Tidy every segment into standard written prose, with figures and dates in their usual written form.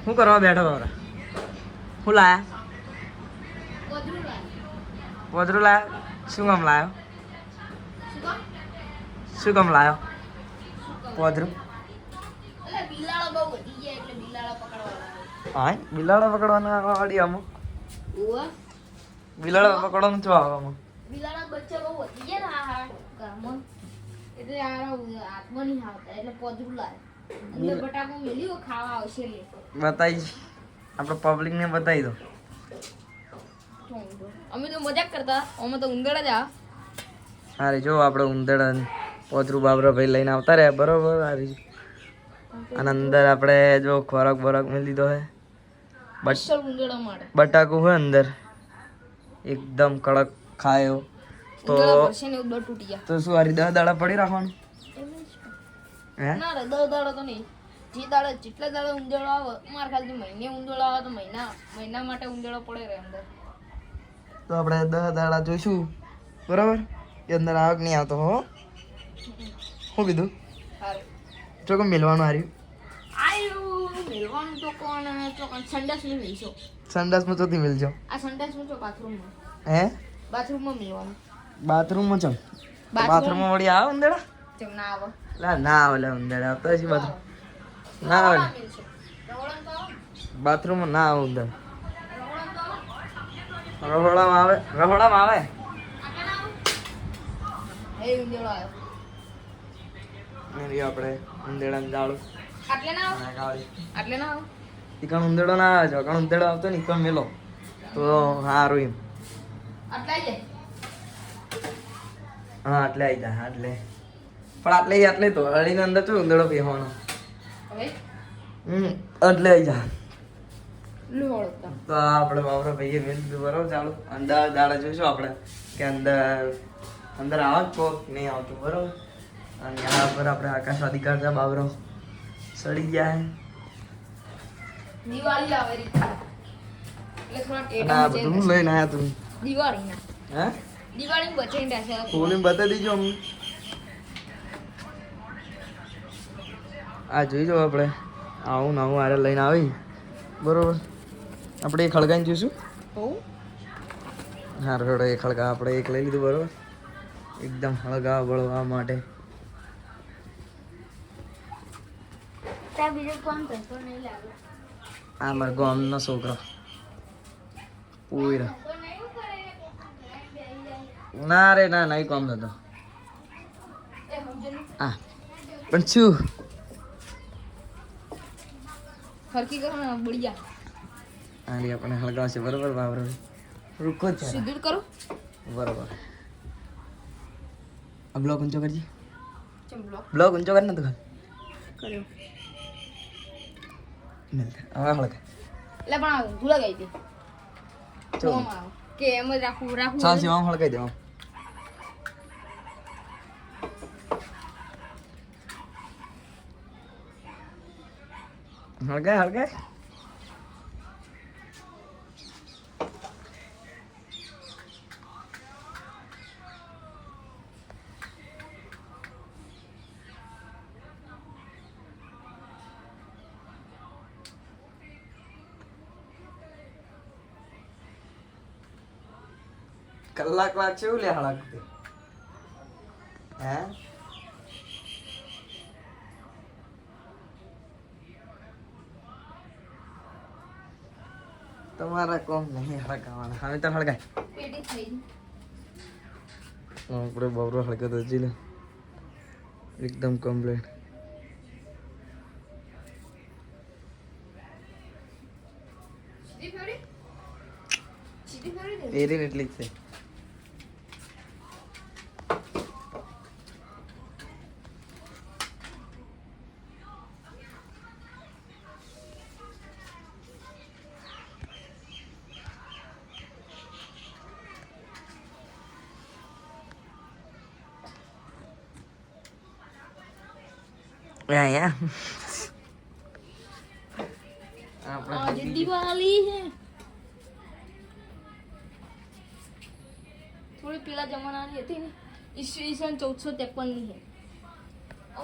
શું કરવા બેઠો બાબરા? શું લાયા? પોદરું લાયો? શું કામ લાયો? શું કામ લાયો પોદરું? હા, બિલાડા પકડવાના વાળી આમાં બિલાડા પકડવાનું શું આવે આમાં? બિલાડા બચ્ચા બહુ વધી ગયા ને આ ગામમાં એટલે આ હાથમાં નહીં આવતા એટલે પોદરું લાવે અંદર બટાકો મેલ્યો ખાવા આવશે લે બતાવી આપણે પબ્લિક ને બતાવી દો. અમે તો મજાક કરતા અમે તો ઉંદરડા જ આ અરે જો આપણે ઉંદરડા પોતરું બાબરા ભાઈ લઈને આવતા રહ્યા બરોબર. અને અંદર આપણે જો ખોરાક બોરાક મેં લીધો હે ઉંદરડા માટે બટાકું હોય અંદર એકદમ કડક ખાયો તો તૂટી જાય તો શું હારી 10 દાડા પડી રાખવાનું હે? ના રે 10 દાડા તો નહીં જે દાડા જેટલા દાડા ઉંદરડો આવે માર ખાલી મહિને ઉંદરડો આવે તો મહિના માટે ઉંદરડો પડે રહે અંદર. તો આપણે 10 દાડા જોઈશું બરાબર એ અંદર આવક નહીં આવતો હો. શું કીધું? સારું ચોકમ મિલવાનું હાર્યું મેળવાનું તો કોણ સંડાસ માં મેળશો. સંડાસમાં ચોથી મિલજો આ સંડાસ માં છો બાથરૂમમાં હે? બાથરૂમમાં મેળવાનું બાથરૂમમાં ચમ બાથરૂમમાં વળી આવે ઉંદરડા? જેમ ના આવે ના આવે લે ઉંદરડા આવતા છે બાથરૂમ ના આવે બાથરૂમમાં ના આવે ઉંદર રહોડામાં આવે રહોડામાં આવે આપણે ઉંદરડાને જાળું આટલે ના આવે આટલે ના આવે ઈકણ ઉંદરડો ના આવે છે કણ ઉંદરડો આવતો ને ઈકણ મેલો તો સારું એમ. આટલા જાય હા આટલે આવી જાય આટલે પણ આટલે તો હળીને અંદર શું ઉંદરડો બેહવાનો હવે એટલે આવી જાય લોળતા તો આપણે બાબરા ભાઈએ મેલ દીધું બરાબર ચાલુ અંદર દાડા જોઈશું આપણે કે અંદર આવે જ કોક નહીં આવતું બરાબર. અને આ પર આપણે આકાશ અધિકાર છે બાબરો સડી ગયા હે દિવાળી આવે એટલે થોડા અને ટેટા આ બધું હું લઈને આવ્યા તું દિવાળી ના હે દિવાળી બચાઈને રહેશે ખોલીને બતાવી દીજો અમને. આ જોઈ જાઓ આપણે આવું નવું આરે લઈને આવી બરોબર. આપણે એક ખળગાઈને જોઈશું હા રોડો એક ખળગા આપણે એક લઈ લીધું બરોબર એકદમ હળગા બળવા માટે. આ મારા ગામનો છોકરો પૂરા ના રે ના નહીં કોમ થતો હા પણ શું ફરકી કરો ને બળિયા આની આપણે હળગાવશે બરોબર બાબરો રૂકો જ છે સીધું કરો બરોબર. આ બ્લોક ઊંચો કરજે ચમલો બ્લોક ઊંચો કર ને તો કર્યો હવે હળગે એટલે પણ આવું ભૂલા ગઈ હતી ચલો કે એમ જ રાખવું ચાલ આમ હળગાઈ દે આમ હળગાય હળગાય કલાક લાગશે એવું લે હળગતે હે તમારા કોમ નહીં હળગાવાના હવે તો હળગાય પેટી થઈ આપણે બાબરો હળગાતો હજી લે એકદમ કમ્પ્લીટ એરી એટલી જ છે. અહીંયા आज दिवाली है थोड़ी पीला जमाना नहीं थी ईस्वी सन 1453 ની है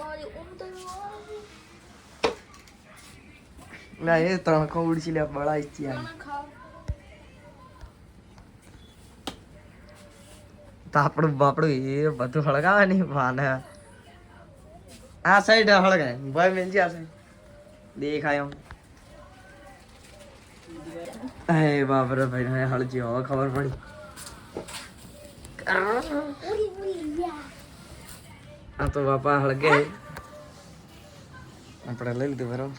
और લે એ તણખો ઉડશી લે બળાઈ છે યાર તમે ખાઓ તાપડું બાપડું એ બધું હળગાવે ને વાને આ સાઈડ હળગાય ભાઈ મેલજી આ સાઈડ દેખાય એમ એ બાપરે ભાઈ હવે હળજી હવે ખબર પડી આ તો બાપા હળગે આપણે લઈ લીધું બરાબર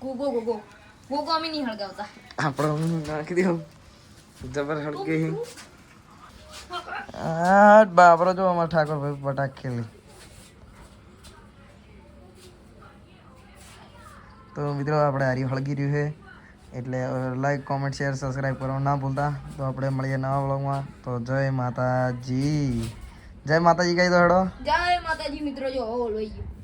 ગોગો ગોગો ગોગો અમે નહીં હળગાવતા આપણે નાખી દઉં જબર હળગે આ બાપરો જો અમાર ઠાકોર ભાઈ પટાક ખેલી તો મિત્રો આપણે હારી હળગી રહ્યું છે એટલે લાઈક કોમેન્ટ શેર સબસ્ક્રાઈબ કરવાનું ના ભૂલતા તો આપણે મળીએ નવા વ્લોગમાં તો જય માતાજી કહી દો હેડો જય માતાજી મિત્રો જો ઓલ હોય ગયું